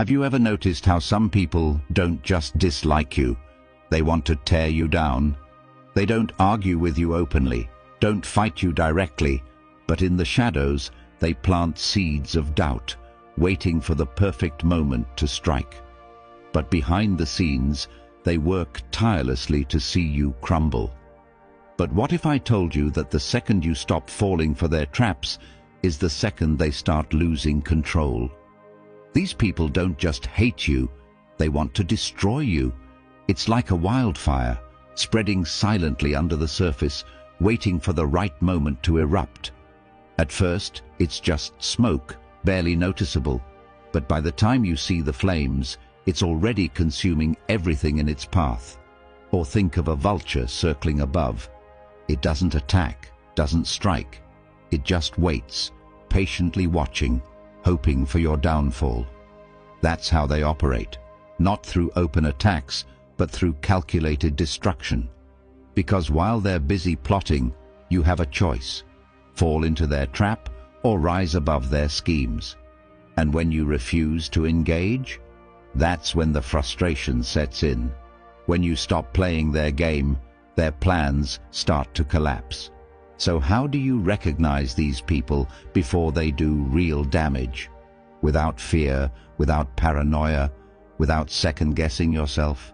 Have you ever noticed how some people don't just dislike you, they want to tear you down? They don't argue with you openly, don't fight you directly, but in the shadows they plant seeds of doubt, waiting for the perfect moment to strike. But behind the scenes, they work tirelessly to see you crumble. But what if I told you that the second you stop falling for their traps is the second they start losing control? These people don't just hate you, they want to destroy you. It's like a wildfire, spreading silently under the surface, waiting for the right moment to erupt. At first, it's just smoke, barely noticeable, but by the time you see the flames, it's already consuming everything in its path. Or think of a vulture circling above. It doesn't attack, doesn't strike. It just waits, patiently watching, hoping for your downfall. That's how they operate, not through open attacks, but through calculated destruction. Because while they're busy plotting, you have a choice: fall into their trap or rise above their schemes. And when you refuse to engage, that's when the frustration sets in. When you stop playing their game, their plans start to collapse. So how do you recognize these people before they do real damage? Without fear, without paranoia, without second-guessing yourself?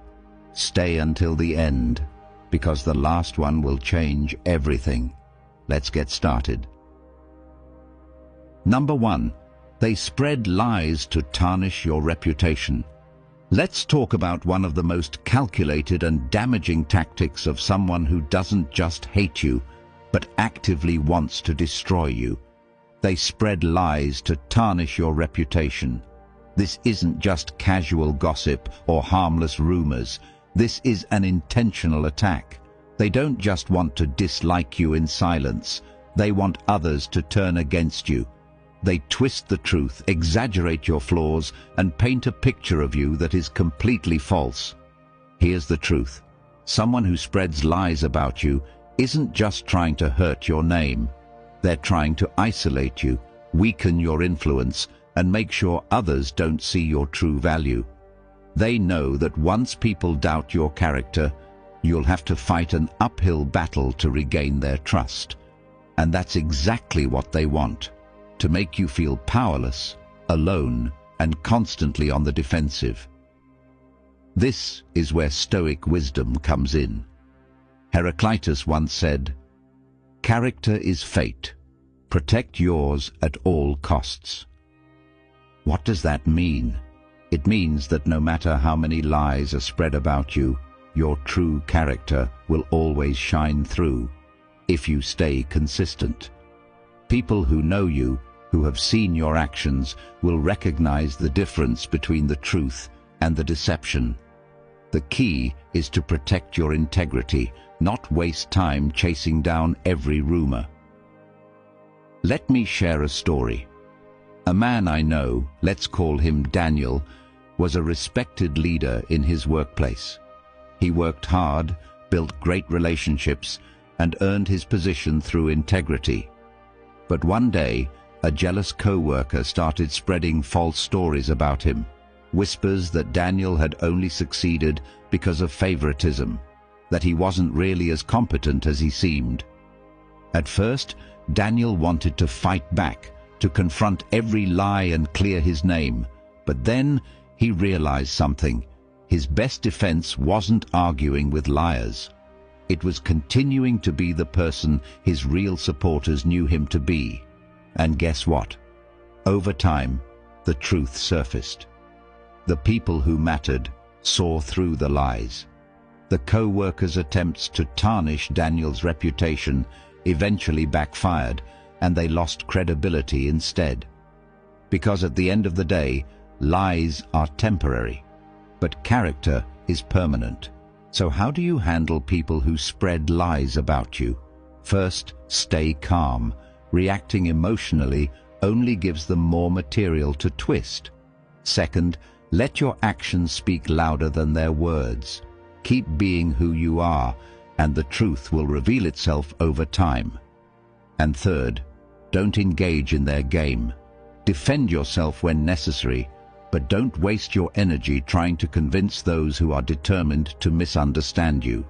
Stay until the end, because the last one will change everything. Let's get started. Number 1. They spread lies to tarnish your reputation. Let's talk about one of the most calculated and damaging tactics of someone who doesn't just hate you, but actively wants to destroy you. They spread lies to tarnish your reputation. This isn't just casual gossip or harmless rumors. This is an intentional attack. They don't just want to dislike you in silence. They want others to turn against you. They twist the truth, exaggerate your flaws, and paint a picture of you that is completely false. Here's the truth. Someone who spreads lies about you isn't just trying to hurt your name. They're trying to isolate you, weaken your influence, and make sure others don't see your true value. They know that once people doubt your character, you'll have to fight an uphill battle to regain their trust. And that's exactly what they want: to make you feel powerless, alone, and constantly on the defensive. This is where Stoic wisdom comes in. Heraclitus once said, "Character is fate. Protect yours at all costs." What does that mean? It means that no matter how many lies are spread about you, your true character will always shine through if you stay consistent. People who know you, who have seen your actions, will recognize the difference between the truth and the deception. The key is to protect your integrity, not waste time chasing down every rumor. Let me share a story. A man I know, let's call him Daniel, was a respected leader in his workplace. He worked hard, built great relationships, and earned his position through integrity. But one day, a jealous co-worker started spreading false stories about him, whispers that Daniel had only succeeded because of favoritism, that he wasn't really as competent as he seemed. At first, Daniel wanted to fight back, to confront every lie and clear his name. But then he realized something. His best defense wasn't arguing with liars. It was continuing to be the person his real supporters knew him to be. And guess what? Over time, the truth surfaced. The people who mattered saw through the lies. The co-workers' attempts to tarnish Daniel's reputation eventually backfired, and they lost credibility instead. Because at the end of the day, lies are temporary, but character is permanent. So how do you handle people who spread lies about you? First, stay calm. Reacting emotionally only gives them more material to twist. Second, let your actions speak louder than their words. Keep being who you are, and the truth will reveal itself over time. And third, don't engage in their game. Defend yourself when necessary, but don't waste your energy trying to convince those who are determined to misunderstand you.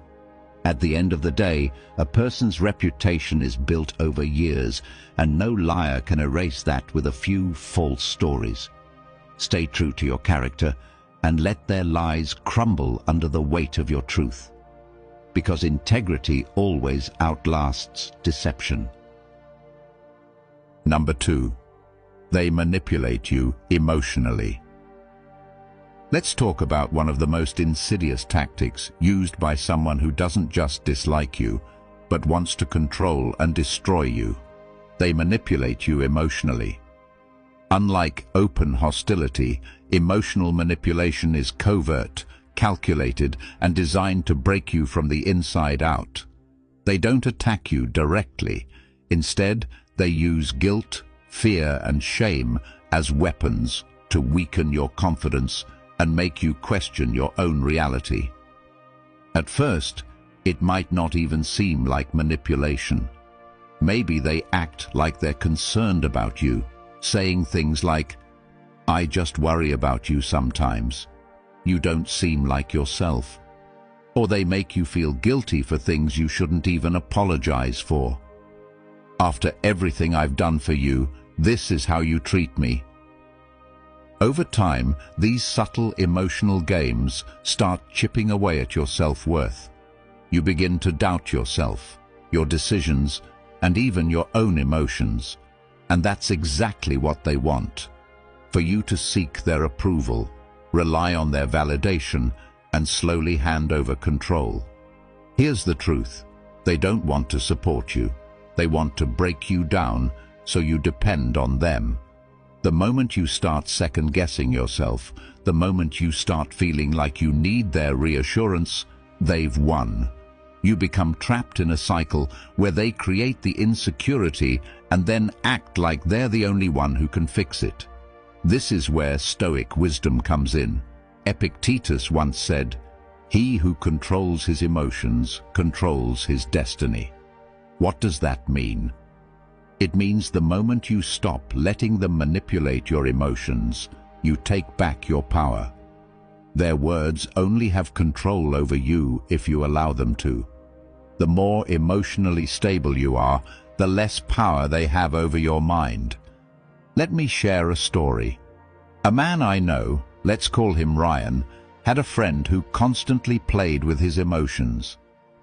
At the end of the day, a person's reputation is built over years, and no liar can erase that with a few false stories. Stay true to your character and let their lies crumble under the weight of your truth, because integrity always outlasts deception. Number 2. They manipulate you emotionally. Let's talk about one of the most insidious tactics used by someone who doesn't just dislike you, but wants to control and destroy you. They manipulate you emotionally. Unlike open hostility, emotional manipulation is covert, calculated, and designed to break you from the inside out. They don't attack you directly. Instead, they use guilt, fear, and shame as weapons to weaken your confidence and make you question your own reality. At first, it might not even seem like manipulation. Maybe they act like they're concerned about you, saying things like, "I just worry about you sometimes. You don't seem like yourself." Or they make you feel guilty for things you shouldn't even apologize for. "After everything I've done for you, this is how you treat me." Over time, these subtle emotional games start chipping away at your self-worth. You begin to doubt yourself, your decisions, and even your own emotions. And that's exactly what they want: for you to seek their approval, rely on their validation, and slowly hand over control. Here's the truth: they don't want to support you. They want to break you down so you depend on them. The moment you start second-guessing yourself, the moment you start feeling like you need their reassurance, they've won. You become trapped in a cycle where they create the insecurity and then act like they're the only one who can fix it. This is where Stoic wisdom comes in. Epictetus once said, "He who controls his emotions controls his destiny." What does that mean? It means the moment you stop letting them manipulate your emotions, you take back your power. Their words only have control over you if you allow them to. The more emotionally stable you are, the less power they have over your mind. Let me share a story. A man I know, let's call him Ryan, had a friend who constantly played with his emotions.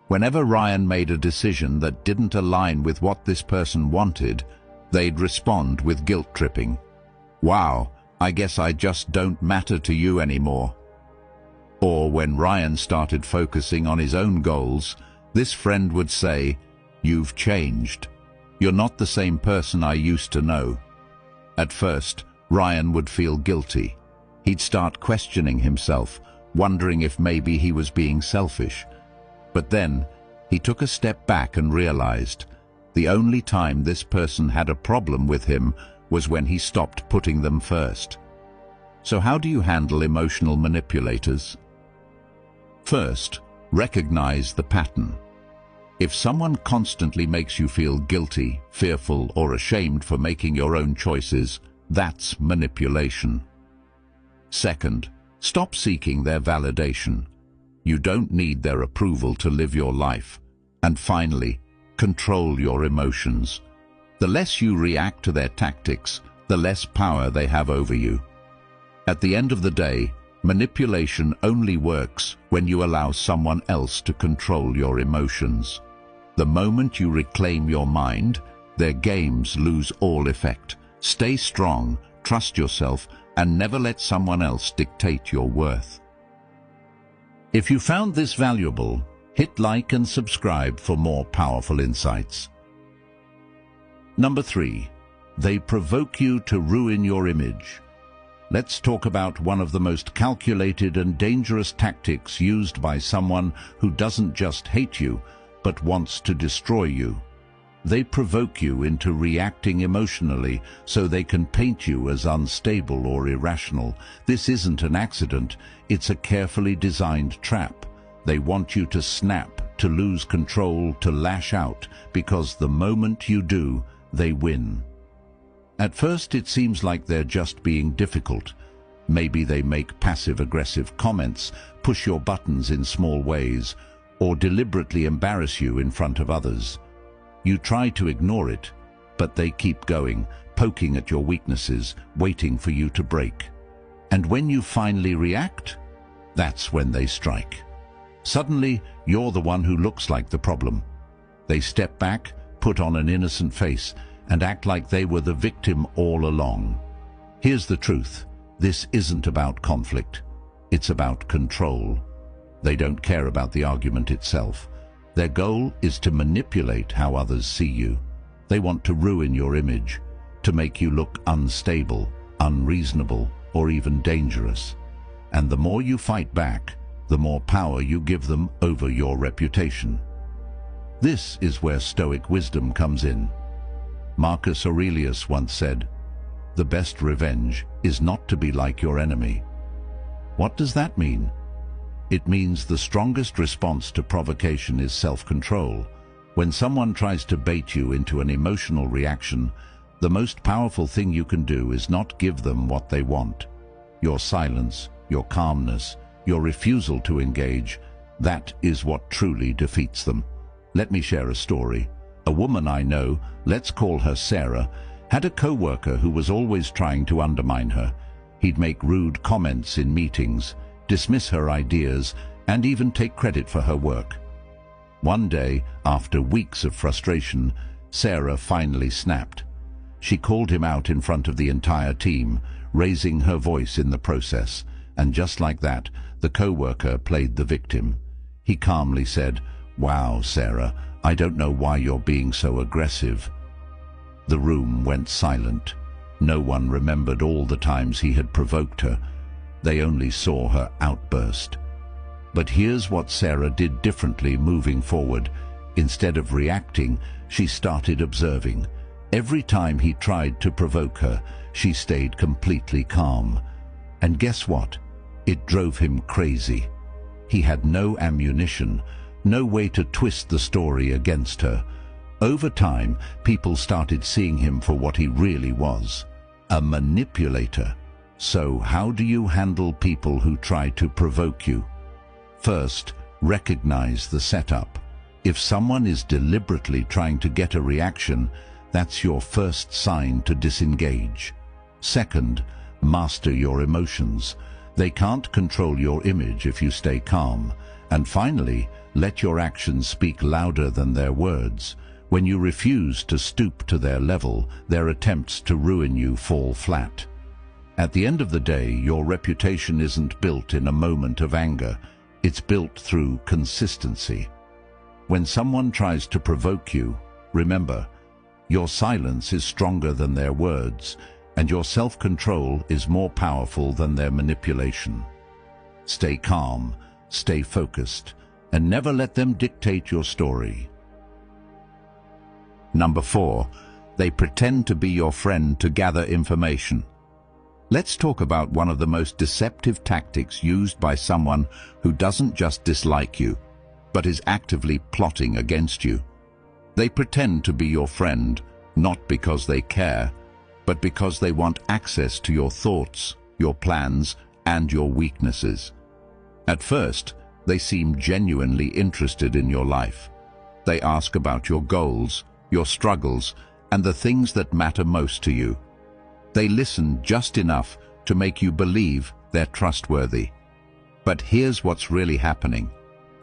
Whenever Ryan made a decision that didn't align with what this person wanted, they'd respond with guilt-tripping. "Wow, I guess I just don't matter to you anymore." Or when Ryan started focusing on his own goals, this friend would say, "You've changed. You're not the same person I used to know." At first, Ryan would feel guilty. He'd start questioning himself, wondering if maybe he was being selfish. But then, he took a step back and realized the only time this person had a problem with him was when he stopped putting them first. So how do you handle emotional manipulators? First, recognize the pattern. If someone constantly makes you feel guilty, fearful, or ashamed for making your own choices, that's manipulation. Second, stop seeking their validation. You don't need their approval to live your life. And finally, control your emotions. The less you react to their tactics, the less power they have over you. At the end of the day, manipulation only works when you allow someone else to control your emotions. The moment you reclaim your mind, their games lose all effect. Stay strong, trust yourself, and never let someone else dictate your worth. If you found this valuable, hit like and subscribe for more powerful insights. Number 3, they provoke you to ruin your image. Let's talk about one of the most calculated and dangerous tactics used by someone who doesn't just hate you, but wants to destroy you. They provoke you into reacting emotionally so they can paint you as unstable or irrational. This isn't an accident, it's a carefully designed trap. They want you to snap, to lose control, to lash out, because the moment you do, they win. At first it seems like they're just being difficult, Maybe they make passive-aggressive comments, push your buttons in small ways, or deliberately embarrass you in front of others. You try to ignore it, but they keep going, poking at your weaknesses, waiting for you to break. And when you finally react, that's when they strike. Suddenly, you're the one who looks like the problem. They step back, put on an innocent face, and act like they were the victim all along. Here's the truth. This isn't about conflict. It's about control. They don't care about the argument itself. Their goal is to manipulate how others see you. They want to ruin your image, to make you look unstable, unreasonable, or even dangerous. And the more you fight back, the more power you give them over your reputation. This is where Stoic wisdom comes in. Marcus Aurelius once said, "The best revenge is not to be like your enemy." What does that mean? It means the strongest response to provocation is self-control. When someone tries to bait you into an emotional reaction, the most powerful thing you can do is not give them what they want. Your silence, your calmness, your refusal to engage, that is what truly defeats them. Let me share a story. A woman I know, let's call her Sarah, had a co-worker who was always trying to undermine her. He'd make rude comments in meetings, dismiss her ideas, and even take credit for her work. One day, after weeks of frustration, Sarah finally snapped. She called him out in front of the entire team, raising her voice in the process, and just like that, the co-worker played the victim. He calmly said, "Wow, Sarah, I don't know why you're being so aggressive." The room went silent. No one remembered all the times he had provoked her. They only saw her outburst. But here's what Sarah did differently moving forward. Instead of reacting, she started observing. Every time he tried to provoke her, she stayed completely calm. And guess what? It drove him crazy. He had no ammunition, no way to twist the story against her. Over time, people started seeing him for what he really was, a manipulator. So how do you handle people who try to provoke you? First, recognize the setup. If someone is deliberately trying to get a reaction, that's your first sign to disengage. Second, master your emotions. They can't control your image if you stay calm. And finally, let your actions speak louder than their words. When you refuse to stoop to their level, their attempts to ruin you fall flat. At the end of the day, your reputation isn't built in a moment of anger. It's built through consistency. When someone tries to provoke you, remember, your silence is stronger than their words, and your self-control is more powerful than their manipulation. Stay calm, stay focused, and never let them dictate your story. Number 4, they pretend to be your friend to gather information. Let's talk about one of the most deceptive tactics used by someone who doesn't just dislike you, but is actively plotting against you. They pretend to be your friend, not because they care, but because they want access to your thoughts, your plans, and your weaknesses. At first, they seem genuinely interested in your life. They ask about your goals, your struggles, and the things that matter most to you. They listen just enough to make you believe they're trustworthy. But here's what's really happening.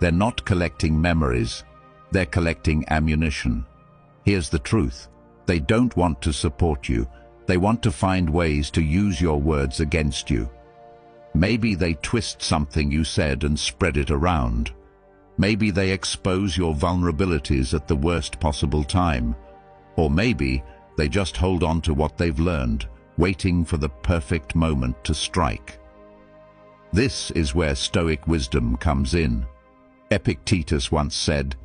They're not collecting memories, they're collecting ammunition. Here's the truth. They don't want to support you. They want to find ways to use your words against you. Maybe they twist something you said and spread it around. Maybe they expose your vulnerabilities at the worst possible time. Or maybe they just hold on to what they've learned, waiting for the perfect moment to strike. This is where Stoic wisdom comes in. Epictetus once said,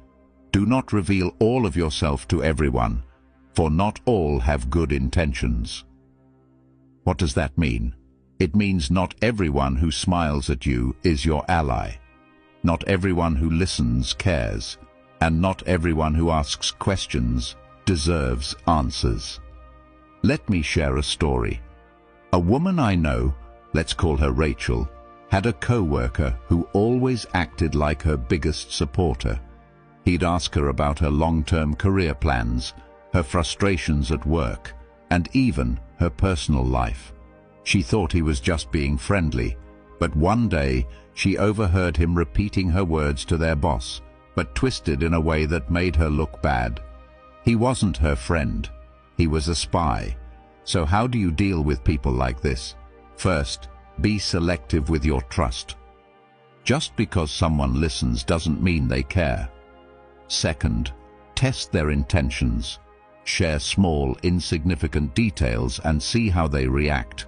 "Do not reveal all of yourself to everyone, for not all have good intentions." What does that mean? It means not everyone who smiles at you is your ally. Not everyone who listens cares, and not everyone who asks questions deserves answers. Let me share a story. A woman I know, let's call her Rachel, had a co-worker who always acted like her biggest supporter. He'd ask her about her long-term career plans, her frustrations at work, and even her personal life. She thought he was just being friendly, but one day she overheard him repeating her words to their boss, but twisted in a way that made her look bad. He wasn't her friend. He was a spy. So how do you deal with people like this? First, be selective with your trust. Just because someone listens doesn't mean they care. Second, test their intentions. Share small, insignificant details and see how they react.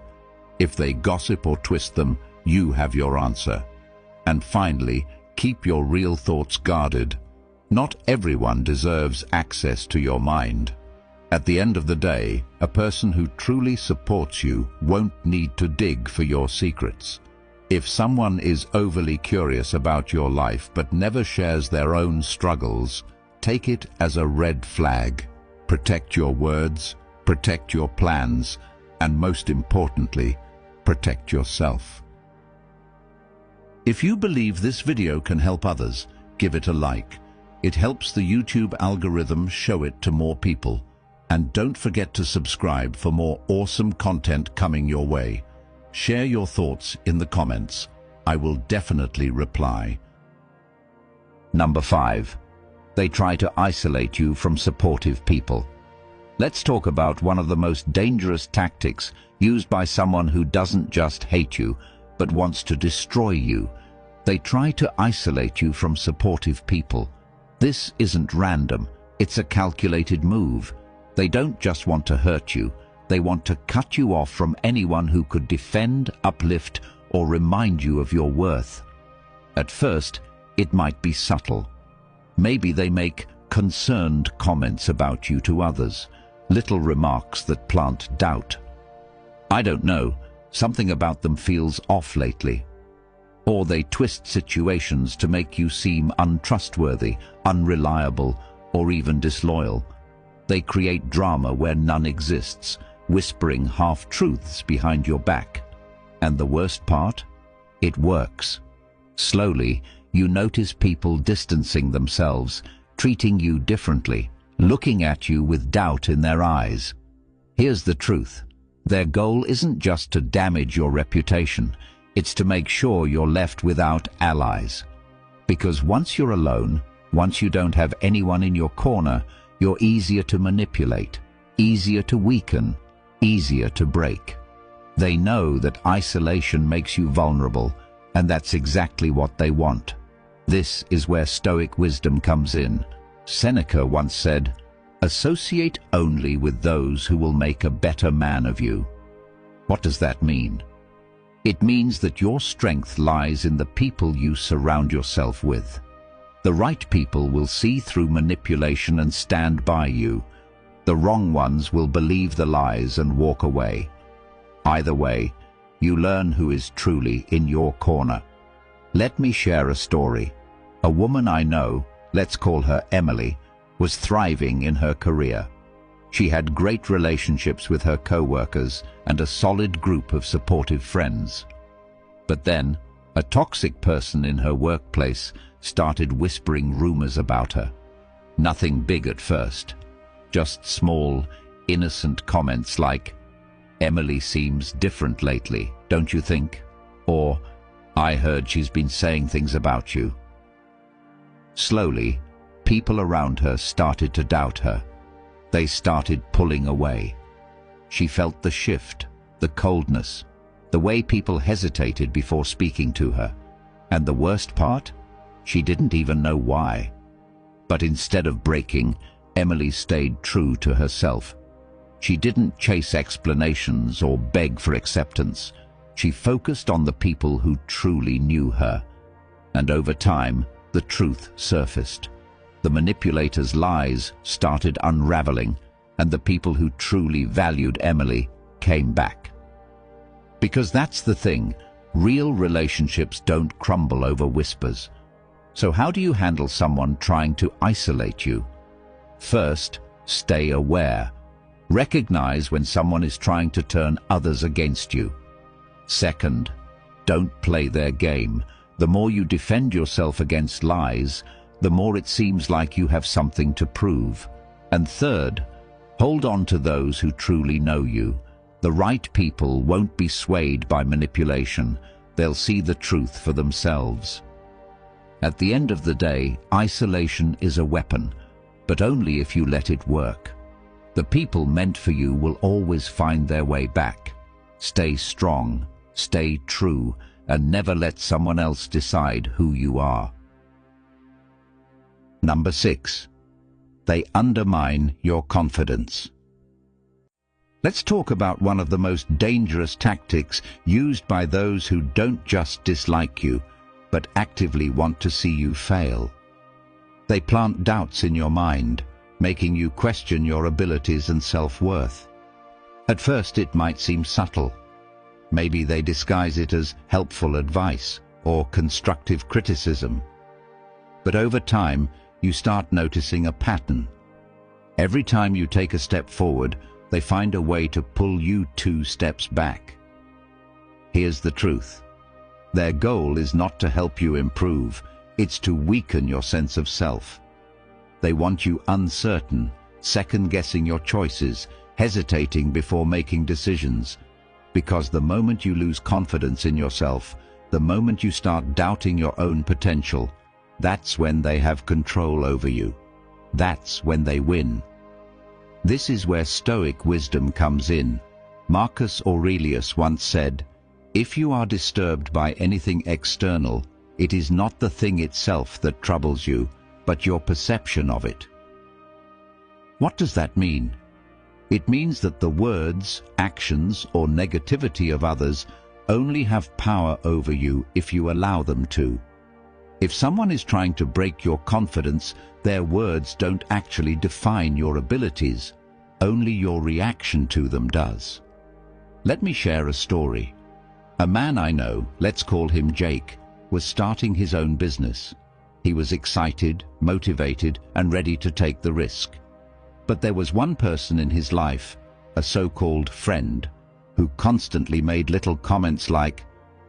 If they gossip or twist them, you have your answer. And finally, keep your real thoughts guarded. Not everyone deserves access to your mind. At the end of the day, a person who truly supports you won't need to dig for your secrets. If someone is overly curious about your life but never shares their own struggles, take it as a red flag. Protect your words, protect your plans, and most importantly, protect yourself. If you believe this video can help others, give it a like. It helps the YouTube algorithm show it to more people. And don't forget to subscribe for more awesome content coming your way. Share your thoughts in the comments. I will definitely reply. Number 5. They try to isolate you from supportive people. Let's talk about one of the most dangerous tactics used by someone who doesn't just hate you, but wants to destroy you. They try to isolate you from supportive people. This isn't random. It's a calculated move. They don't just want to hurt you, they want to cut you off from anyone who could defend, uplift, or remind you of your worth. At first, it might be subtle. Maybe they make concerned comments about you to others, little remarks that plant doubt. I don't know, something about them feels off lately. Or they twist situations to make you seem untrustworthy, unreliable, or even disloyal. They create drama where none exists, whispering half-truths behind your back. And the worst part? It works. Slowly, you notice people distancing themselves, treating you differently, looking at you with doubt in their eyes. Here's the truth. Their goal isn't just to damage your reputation, it's to make sure you're left without allies. Because once you're alone, once you don't have anyone in your corner, you're easier to manipulate, easier to weaken, easier to break. They know that isolation makes you vulnerable, and that's exactly what they want. This is where Stoic wisdom comes in. Seneca once said, "Associate only with those who will make a better man of you." What does that mean? It means that your strength lies in the people you surround yourself with. The right people will see through manipulation and stand by you. The wrong ones will believe the lies and walk away. Either way, you learn who is truly in your corner. Let me share a story. A woman I know, let's call her Emily, was thriving in her career. She had great relationships with her co-workers and a solid group of supportive friends. But then, a toxic person in her workplace started whispering rumors about her. Nothing big at first, just small, innocent comments like, "Emily seems different lately, don't you think?" Or, "I heard she's been saying things about you." Slowly, people around her started to doubt her. They started pulling away. She felt the shift, the coldness, the way people hesitated before speaking to her. And the worst part? She didn't even know why. But instead of breaking, Emily stayed true to herself. She didn't chase explanations or beg for acceptance. She focused on the people who truly knew her. And over time, the truth surfaced. The manipulator's lies started unraveling, and the people who truly valued Emily came back. Because that's the thing, real relationships don't crumble over whispers. So how do you handle someone trying to isolate you? First, stay aware. Recognize when someone is trying to turn others against you. Second, don't play their game. The more you defend yourself against lies, the more it seems like you have something to prove. And third, hold on to those who truly know you. The right people won't be swayed by manipulation. They'll see the truth for themselves. At the end of the day, isolation is a weapon, but only if you let it work. The people meant for you will always find their way back. Stay strong, stay true, and never let someone else decide who you are. Number 6. They undermine your confidence. Let's talk about one of the most dangerous tactics used by those who don't just dislike you, but actively want to see you fail. They plant doubts in your mind, making you question your abilities and self-worth. At first it might seem subtle. Maybe they disguise it as helpful advice or constructive criticism. But over time, you start noticing a pattern. Every time you take a step forward, they find a way to pull you 2 steps back. Here's the truth. Their goal is not to help you improve, it's to weaken your sense of self. They want you uncertain, second-guessing your choices, hesitating before making decisions. Because the moment you lose confidence in yourself, the moment you start doubting your own potential, that's when they have control over you. That's when they win. This is where Stoic wisdom comes in. Marcus Aurelius once said, "If you are disturbed by anything external, it is not the thing itself that troubles you, but your perception of it." What does that mean? It means that the words, actions, or negativity of others only have power over you if you allow them to. If someone is trying to break your confidence, their words don't actually define your abilities. Only your reaction to them does. Let me share a story. A man I know, let's call him Jake, was starting his own business. He was excited, motivated, and ready to take the risk. But there was one person in his life, a so-called friend, who constantly made little comments like,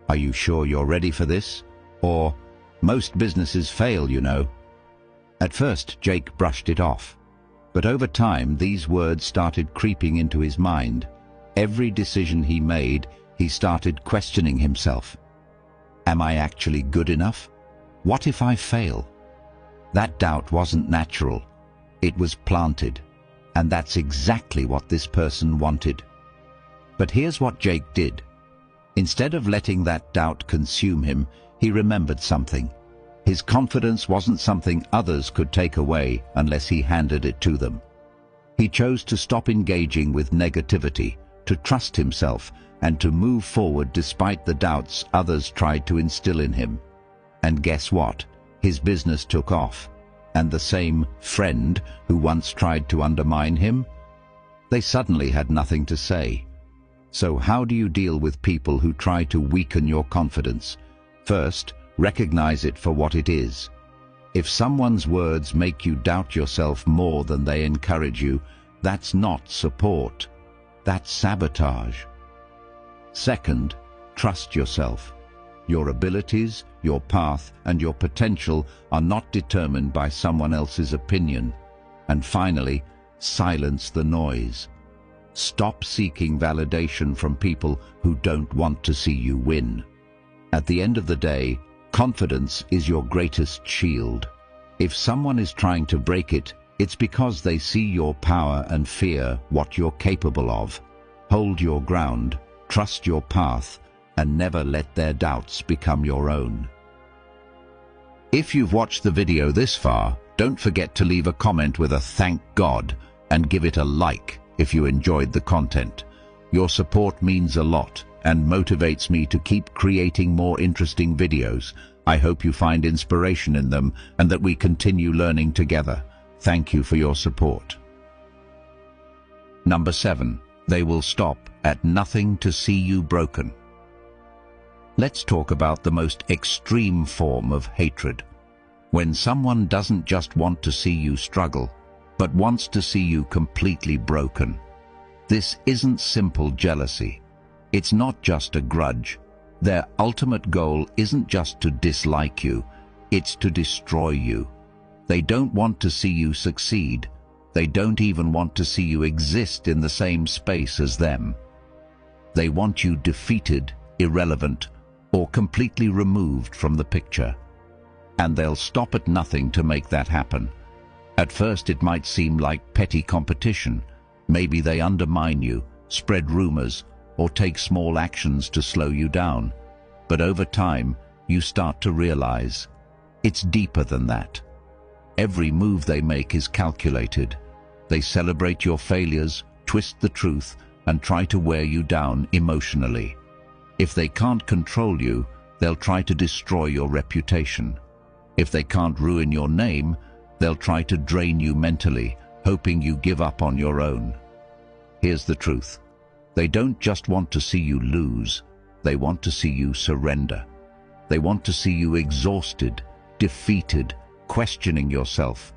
"Are you sure you're ready for this?" Or, "Most businesses fail, you know." At first, Jake brushed it off. But over time, these words started creeping into his mind. Every decision he made, he started questioning himself. Am I actually good enough? What if I fail? That doubt wasn't natural. It was planted. And that's exactly what this person wanted. But here's what Jake did. Instead of letting that doubt consume him, he remembered something. His confidence wasn't something others could take away unless he handed it to them. He chose to stop engaging with negativity, to trust himself, and to move forward despite the doubts others tried to instill in him. And guess what? His business took off. And the same friend who once tried to undermine him, they suddenly had nothing to say. So how do you deal with people who try to weaken your confidence? First, recognize it for what it is. If someone's words make you doubt yourself more than they encourage you, that's not support. That's sabotage. Second, trust yourself. Your abilities, your path, and your potential are not determined by someone else's opinion. And finally, silence the noise. Stop seeking validation from people who don't want to see you win. At the end of the day, confidence is your greatest shield. If someone is trying to break it, it's because they see your power and fear what you're capable of. Hold your ground, trust your path, and never let their doubts become your own. If you've watched the video this far, don't forget to leave a comment with a "thank God" and give it a like if you enjoyed the content. Your support means a lot and motivates me to keep creating more interesting videos. I hope you find inspiration in them and that we continue learning together. Thank you for your support. Number 7. They will stop at nothing to see you broken. Let's talk about the most extreme form of hatred. When someone doesn't just want to see you struggle, but wants to see you completely broken. This isn't simple jealousy. It's not just a grudge. Their ultimate goal isn't just to dislike you, it's to destroy you. They don't want to see you succeed. They don't even want to see you exist in the same space as them. They want you defeated, irrelevant, or completely removed from the picture. And they'll stop at nothing to make that happen. At first it might seem like petty competition. Maybe they undermine you, spread rumors, or take small actions to slow you down. But over time, you start to realize it's deeper than that. Every move they make is calculated. They celebrate your failures, twist the truth, and try to wear you down emotionally. If they can't control you, they'll try to destroy your reputation. If they can't ruin your name, they'll try to drain you mentally, hoping you give up on your own. Here's the truth. They don't just want to see you lose. They want to see you surrender. They want to see you exhausted, defeated, questioning yourself.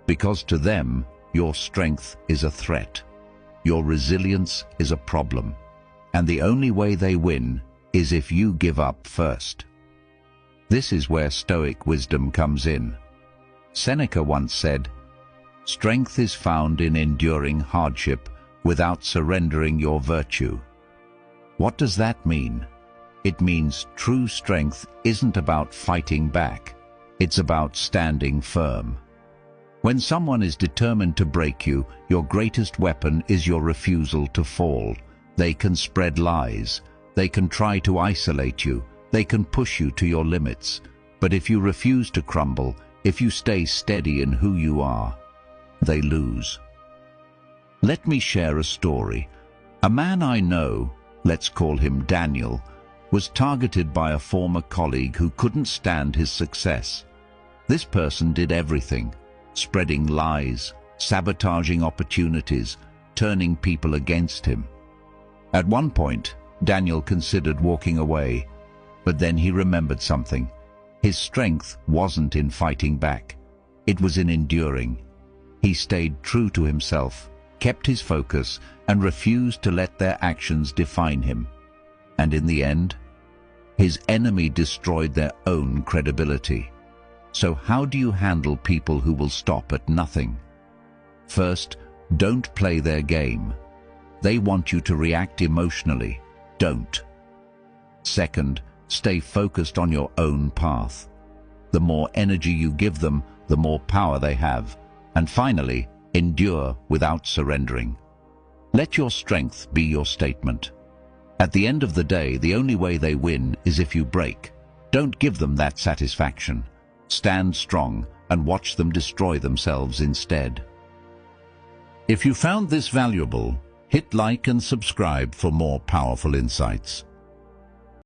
Because to them, your strength is a threat. Your resilience is a problem. And the only way they win is if you give up first. This is where Stoic wisdom comes in. Seneca once said, "Strength is found in enduring hardship without surrendering your virtue." What does that mean? It means true strength isn't about fighting back. It's about standing firm. When someone is determined to break you, your greatest weapon is your refusal to fall. They can spread lies. They can try to isolate you. They can push you to your limits. But if you refuse to crumble, if you stay steady in who you are, they lose. Let me share a story. A man I know, let's call him Daniel, was targeted by a former colleague who couldn't stand his success. This person did everything, spreading lies, sabotaging opportunities, turning people against him. At one point, Daniel considered walking away, but then he remembered something. His strength wasn't in fighting back. It was in enduring. He stayed true to himself, kept his focus, and refused to let their actions define him. And in the end, his enemy destroyed their own credibility. So how do you handle people who will stop at nothing? First, don't play their game. They want you to react emotionally. Don't. Second, stay focused on your own path. The more energy you give them, the more power they have. And finally, endure without surrendering. Let your strength be your statement. At the end of the day, the only way they win is if you break. Don't give them that satisfaction. Stand strong and watch them destroy themselves instead. If you found this valuable, hit like and subscribe for more powerful insights.